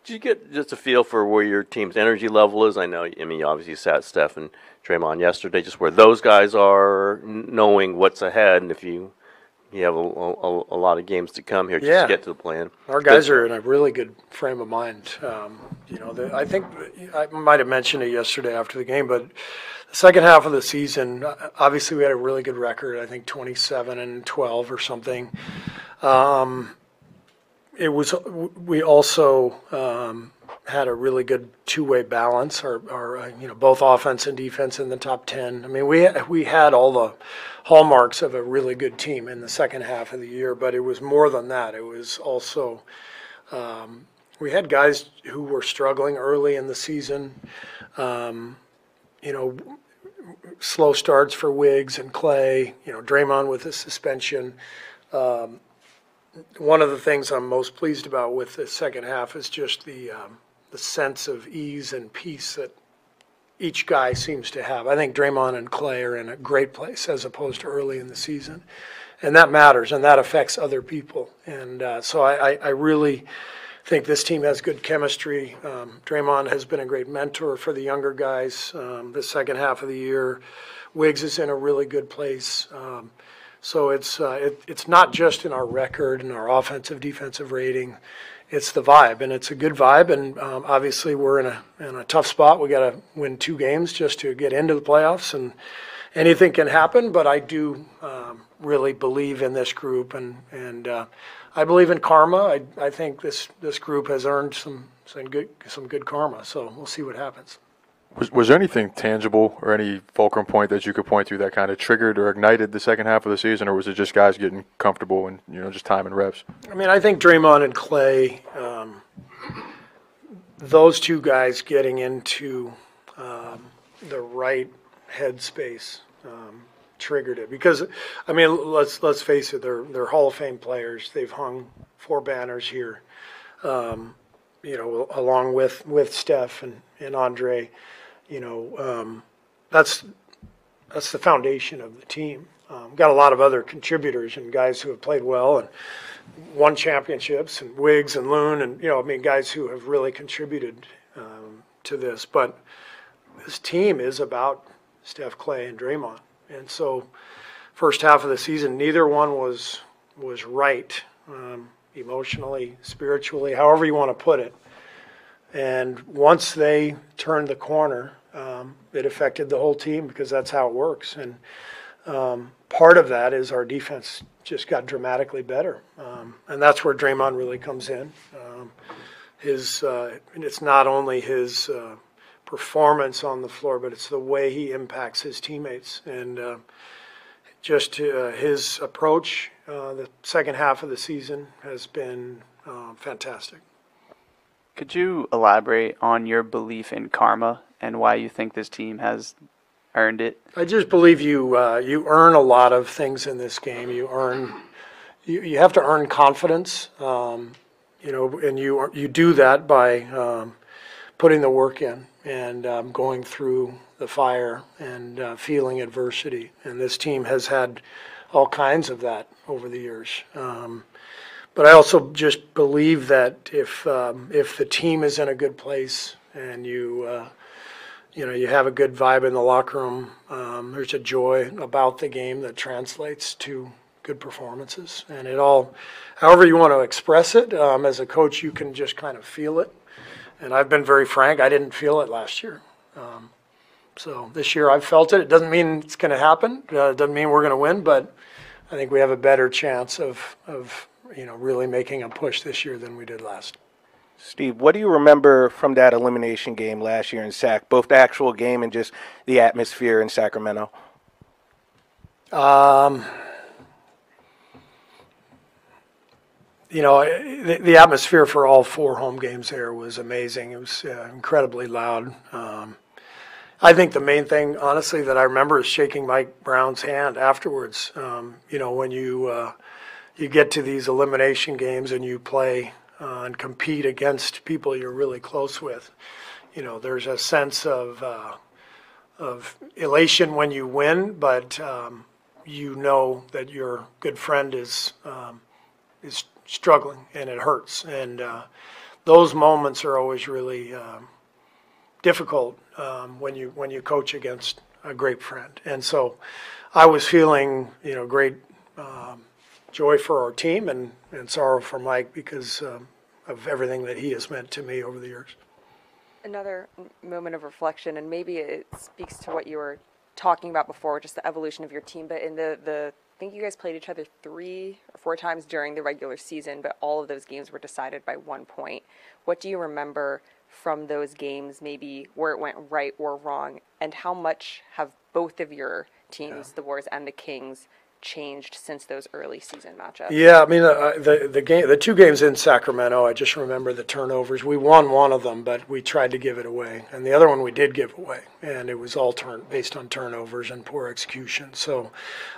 Did you get just a feel for where your team's energy level is? I mean, you obviously sat Steph and Draymond yesterday, just where those guys are, knowing what's ahead, and if you have a lot of games to come here just to get to the plan. Our guys are in a really good frame of mind. I think I might have mentioned it yesterday after the game, but the second half of the season, obviously we had a really good record. I think 27-12 or something. We also had a really good two-way balance. Our both offense and defense in the top 10. I mean, we had all the hallmarks of a really good team in the second half of the year, but it was more than that. It was also we had guys who were struggling early in the season. Slow starts for Wiggs and Clay. Draymond with a suspension. One of the things I'm most pleased about with the second half is just the sense of ease and peace that each guy seems to have. I think Draymond and Clay are in a great place as opposed to early in the season. And that matters, and that affects other people. And so I really think this team has good chemistry. Draymond has been a great mentor for the younger guys the second half of the year. Wiggs is in a really good place. So it's not just in our record and our offensive defensive rating. It's the vibe, and it's a good vibe. And obviously we're in a tough spot. We got to win 2 games just to get into the playoffs, and anything can happen. But I do really believe in this group, and I believe in karma. I think this group has earned some good karma. So we'll see what happens. Was there anything tangible or any fulcrum point that you could point to that kind of triggered or ignited the second half of the season, or was it just guys getting comfortable and just time and reps? I mean, I think Draymond and Clay, those two guys getting into the right headspace triggered it. Because I mean, let's face it, they're Hall of Fame players. They've hung 4 banners here, along with Steph and Andre. That's the foundation of the team. Got a lot of other contributors and guys who have played well and won championships, and Wiggs and Loon, and guys who have really contributed to this. But this team is about Steph, Clay, and Draymond, and so first half of the season, neither one was right emotionally, spiritually, however you want to put it. And once they turned the corner, it affected the whole team, because that's how it works. And part of that is our defense just got dramatically better. And that's where Draymond really comes in. It's not only his performance on the floor, but it's the way he impacts his teammates. And just his approach the second half of the season has been fantastic. Could you elaborate on your belief in karma and why you think this team has earned it? I just believe you earn a lot of things in this game. You have to earn confidence, and you do that by putting the work in and going through the fire and feeling adversity. And this team has had all kinds of that over the years. But I also just believe that if the team is in a good place and you have a good vibe in the locker room, there's a joy about the game that translates to good performances. And it all, however you want to express it, as a coach, you can just kind of feel it. And I've been very frank, I didn't feel it last year. So this year I've felt it. It doesn't mean it's going to happen. It doesn't mean we're going to win, but I think we have a better chance of really making a push this year than we did last. Steve, what do you remember from that elimination game last year in Sac, both the actual game and just the atmosphere in Sacramento? The atmosphere for all 4 home games there was amazing. It was incredibly loud. I think the main thing, honestly, that I remember is shaking Mike Brown's hand afterwards. When you get to these elimination games and you play and compete against people you're really close with, there's a sense of elation when you win, but that your good friend is struggling and it hurts. And those moments are always really difficult when you coach against a great friend. And so I was feeling, great joy for our team and sorrow for Mike because of everything that he has meant to me over the years. Another moment of reflection, and maybe it speaks to what you were talking about before, just the evolution of your team, but in the I think you guys played each other 3 or 4 times during the regular season, but all of those games were decided by 1 point. What do you remember from those games, maybe where it went right or wrong, and how much have both of your teams, the Warriors and the Kings, changed since those early season matchups? Yeah, I mean the 2 games in Sacramento, I just remember the turnovers. We won one of them, but we tried to give it away, and the other one we did give away, and it was all based on turnovers and poor execution. So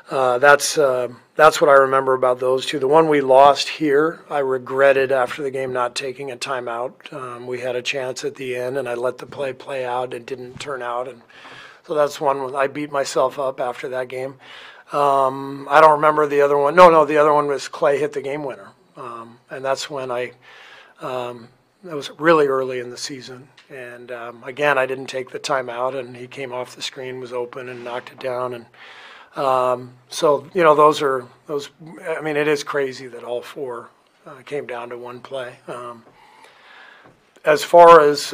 that's what I remember about those 2. The one we lost here, I regretted after the game not taking a timeout. We had a chance at the end, and I let the play out. It didn't turn out, and so that's one I beat myself up after that game. I don't remember the other one. No, the other one was Clay hit the game winner. And that's when that was really early in the season. And again, I didn't take the timeout, and he came off the screen, was open, and knocked it down. And so, I mean, it is crazy that all 4 came down to one play. As far as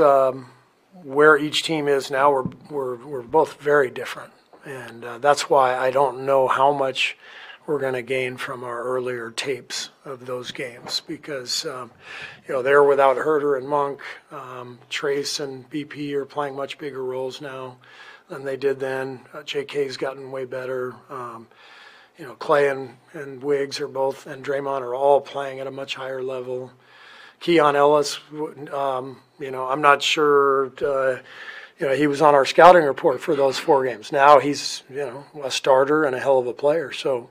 where each team is now, we're both very different. And that's why I don't know how much we're going to gain from our earlier tapes of those games because, they're without Herter and Monk. Trace and BP are playing much bigger roles now than they did then. JK's gotten way better. Clay and Wiggs are both, and Draymond are all playing at a much higher level. Keon Ellis, I'm not sure. He was on our scouting report for those 4 games. Now he's, a starter and a hell of a player. So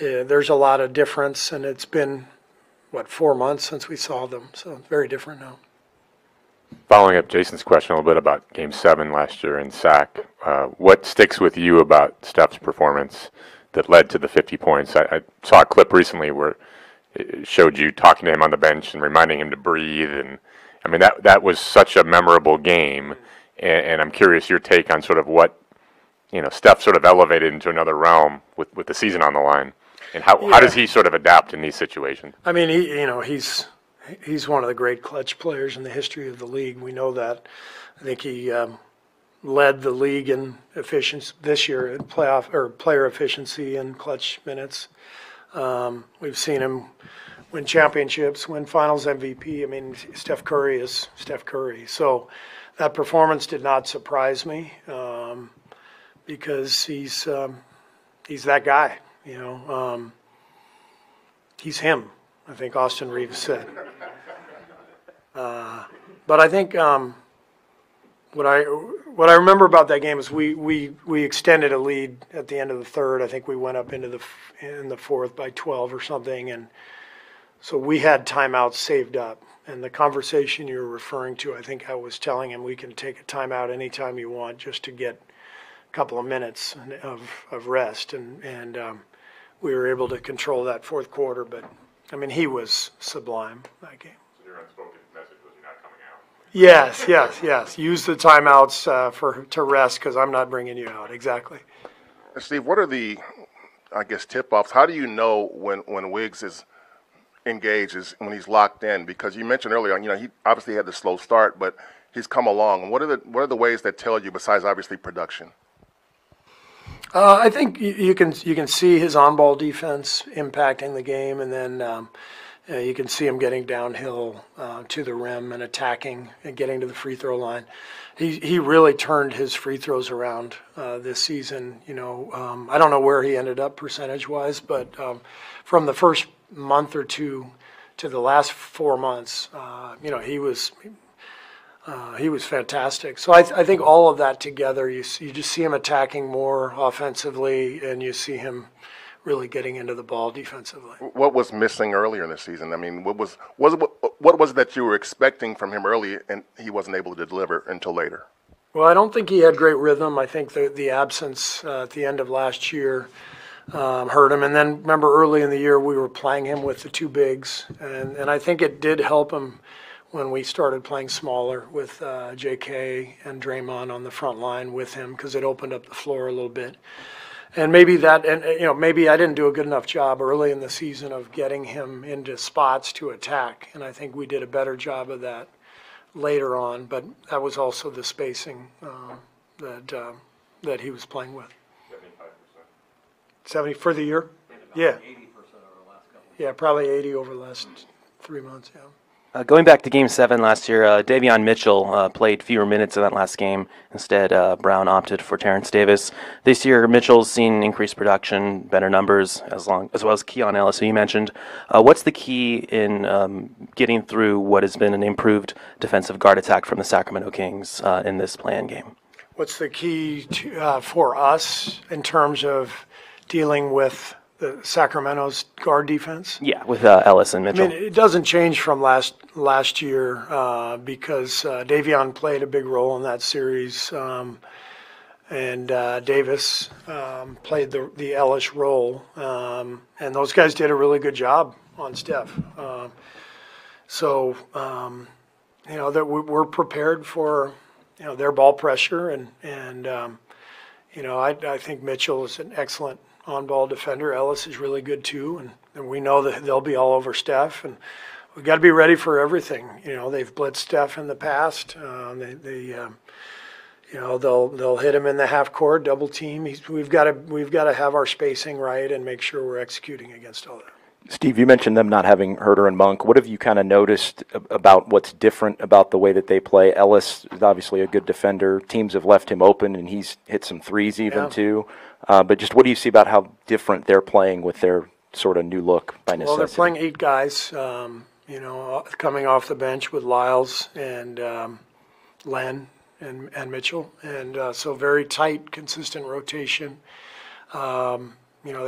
there's a lot of difference, and it's been, 4 months since we saw them. So it's very different now. Following up Jason's question a little bit about Game 7 last year in SAC, what sticks with you about Steph's performance that led to the 50 points? I saw a clip recently where it showed you talking to him on the bench and reminding him to breathe. And, I mean, that was such a memorable game. And I'm curious your take on sort of what, Steph sort of elevated into another realm with the season on the line. And how does he sort of adapt in these situations? I mean, he's one of the great clutch players in the history of the league. We know that. I think he led the league in efficiency this year in player efficiency in clutch minutes. We've seen him win championships, win Finals MVP. I mean, Steph Curry is Steph Curry. So that performance did not surprise me because he's that guy. He's him. I think Austin Reaves said. But I think what I remember about that game is we extended a lead at the end of the third. I think we went up in the fourth by 12 or something, and so we had timeouts saved up. And the conversation you were referring to, I think I was telling him we can take a timeout anytime you want just to get a couple of minutes of rest, and we were able to control that fourth quarter. But I mean, he was sublime that game. So your unspoken message was you're not coming out. Yes. Use the timeouts to rest because I'm not bringing you out. Exactly. Steve, what are the, tip-offs? How do you know when Wiggs is engaged, when he's locked in? Because you mentioned earlier, he obviously had the slow start, but he's come along. What are the ways that tell you besides obviously production? I think you can see his on-ball defense impacting the game, and then you can see him getting downhill to the rim and attacking and getting to the free throw line. He really turned his free throws around this season. I don't know where he ended up percentage-wise, but from the first month or two to the last 4 months, he was fantastic. So I think all of that together, you just see him attacking more offensively, and you see him really getting into the ball defensively. What was missing earlier in the season? I mean, what was it that you were expecting from him early, and he wasn't able to deliver until later? Well, I don't think he had great rhythm. I think the absence at the end of last year hurt him. And then remember early in the year we were playing him with the 2 bigs, and I think it did help him when we started playing smaller with J.K. and Draymond on the front line with him, because it opened up the floor a little bit. And maybe that, and maybe I didn't do a good enough job early in the season of getting him into spots to attack, and I think we did a better job of that later on. But that was also the spacing that he was playing with. 70 for the year? Yeah. 80% over the last couple. Yeah, probably 80 over the last 3 months. Yeah. Going back to Game 7 last year, Davion Mitchell played fewer minutes in that last game. Instead, Brown opted for Terrence Davis. This year, Mitchell's seen increased production, better numbers, as well as Keon Ellis, who you mentioned. What's the key in getting through what has been an improved defensive guard attack from the Sacramento Kings in this play-in game? What's the key for us in terms of dealing with the Sacramento's guard defense? Yeah, with Ellis and Mitchell. I mean, it doesn't change from last year because Davion played a big role in that series, and Davis played the Ellis role, and those guys did a really good job on Steph. So that we're prepared for their ball pressure, and I think Mitchell is an excellent on-ball defender. Ellis is really good too, and we know that they'll be all over Steph, and we've got to be ready for everything. They've blitzed Steph in the past. They'll hit him in the half court, double team. We've got to have our spacing right and make sure we're executing against all that. Steve, you mentioned them not having Herter and Monk. What have you kind of noticed about what's different about the way that they play? Ellis is obviously a good defender. Teams have left him open, and he's hit some threes even too. But just what do you see about how different they're playing with their sort of new look by necessity? Well, they're playing 8 guys, coming off the bench with Lyles and Len and Mitchell. And so very tight, consistent rotation. They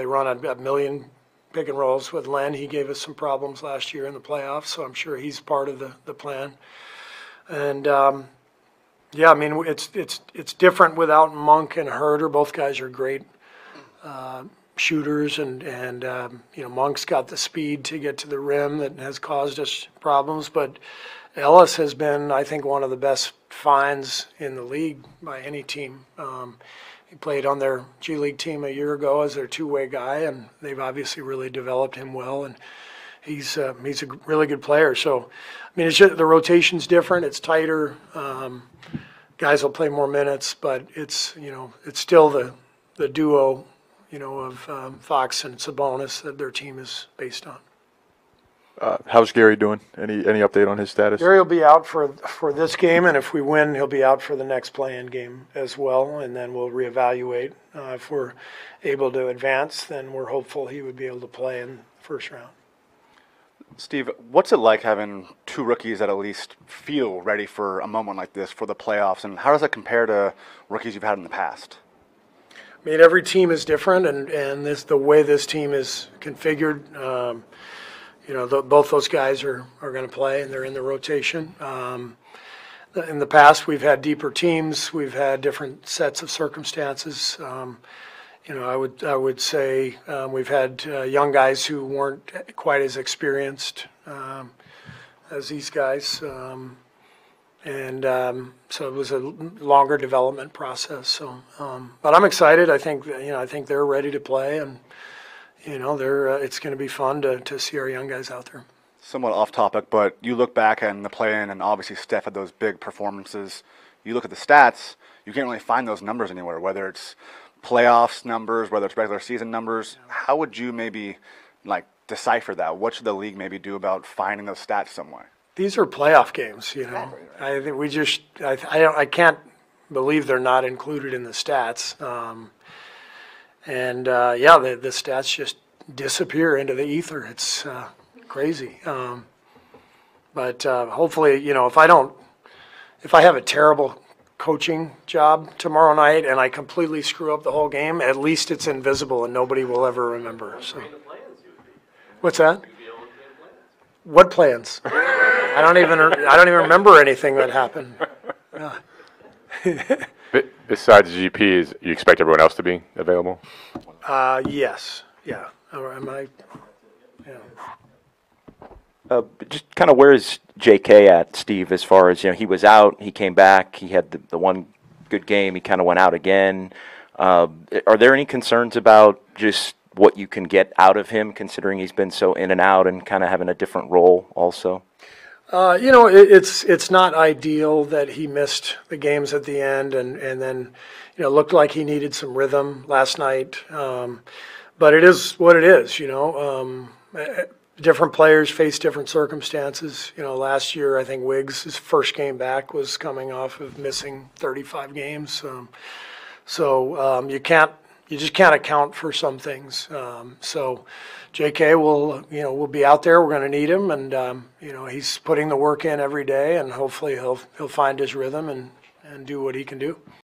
run a million pick and rolls with Len. He gave us some problems last year in the playoffs, so I'm sure he's part of the plan. And it's different without Monk and Herter. Both guys are great shooters, and Monk's got the speed to get to the rim that has caused us problems. But Ellis has been, I think, one of the best finds in the league by any team. He played on their G League team a year ago as their two-way guy, and they've obviously really developed him well, and he's a really good player. So, I mean, it's just, the rotation's different. It's tighter. Guys will play more minutes, but it's still the duo, of Fox and Sabonis that their team is based on. How's Gary doing? Any update on his status? Gary will be out for this game, and if we win, he'll be out for the next play-in game as well, and then we'll reevaluate. If we're able to advance, then we're hopeful he would be able to play in the first round. Steve, what's it like having 2 rookies that at least feel ready for a moment like this for the playoffs, and how does that compare to rookies you've had in the past? I mean, every team is different, and the way this team is configured, both those guys are going to play, and they're in the rotation. In the past, we've had deeper teams. We've had different sets of circumstances. I would say we've had young guys who weren't quite as experienced as these guys, so it was a longer development process. So, but I'm excited. I think they're ready to play, and it's going to be fun to see our young guys out there. Somewhat off topic, but you look back in the play-in, and obviously Steph had those big performances. You look at the stats, you can't really find those numbers anywhere, whether it's playoffs numbers, whether it's regular season numbers. How would you maybe decipher that? What should the league maybe do about finding those stats somewhere? These are playoff games, Right. I think I can't believe they're not included in the stats. The stats just disappear into the ether. It's crazy. But hopefully, if I have a terrible coaching job tomorrow night and I completely screw up the whole game, at least it's invisible and nobody will ever remember. So, what's that? What plans? I don't even remember anything that happened. Besides GPs, you expect everyone else to be available? Yes. Yeah. Or am I? Yeah. Just kind of where is J.K. at, Steve, as far as, he was out, he came back, he had the one good game, he kind of went out again. Are there any concerns about just what you can get out of him, considering he's been so in and out and kind of having a different role also? It's not ideal that he missed the games at the end and then, looked like he needed some rhythm last night. But it is what it is, Different players face different circumstances. Last year, I think Wiggs' first game back was coming off of missing 35 games. You just can't account for some things. So J.K. will be out there. We're going to need him, and he's putting the work in every day, and hopefully he'll find his rhythm and do what he can do.